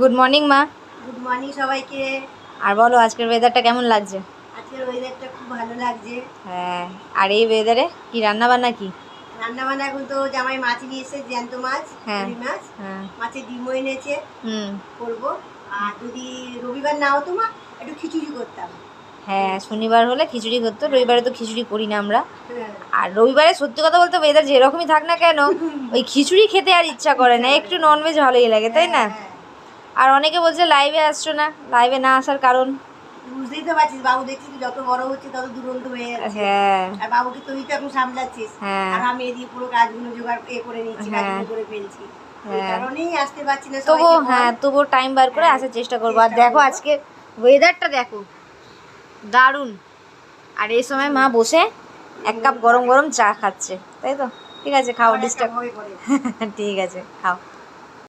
Good morning মা। Good morning সবাইকে। আর বলো আজকের ওয়েদারটা কেমন লাগছে? আজকের ওয়েদারটা খুব ভালো লাগছে। হ্যাঁ, আর এই ওয়েদারে কি রান্না বান্না কি? রান্না বান্না এখন তো জামাই মাছ নিয়ে এসেছে, জ্যান্ত মাছ, হ্যাঁ রুই মাছ। হ্যাঁ মাছের ডিমও এনেছে, হুম করবো। আর যদি রবিবার না হতো মা, একটু খিচুড়ি করতাম। হ্যাঁ, শনিবার হলে খিচুড়ি করতো, রবিবারে তো খিচুড়ি করি না আমরা। হ্যাঁ। আর রবিবারে সত্যি কথা বলতে ওয়েদার যেরকমই থাক না কেন ওই খিচুড়ি খেতে আর ইচ্ছা করে না, একটু ননভেজ ভালোই লাগে, তাই না? হ্যাঁ। আর অনেকে বলছে লাইভে আসছো না, লাইভে না আসার কারণ? বুঝতেই তো পারছিস, বাবু দেখছিস যত বড় হচ্ছে তত দুরন্ত হয়ে যাচ্ছে। হ্যাঁ আর বাবুকে তুই তো এখন সামলাচ্ছিস, হ্যাঁ আর আমি এদিকে পুরো কাজগুলো জোগাড় করে নিচ্ছি, হ্যাঁ কাজগুলো করে ফেলছি। এই হ্যাঁ, কারণেই আসতে পারছি না। তবুও সবাইকে হ্যাঁ, বল। তবুও টাইম বার করে হ্যাঁ, আসার চেষ্টা করবো। আর চেষ্টা দেখো করবো। আজকে ওয়েদারটা দেখো, দারুণ। আর এই সময় মা বসে এক কাপ গরম গরম চা খাচ্ছে, তাই তো? ঠিক আছে, খাও, আমার একটা ডিস্টার্ব। ভয় করে। ঠিক আছে, খাও।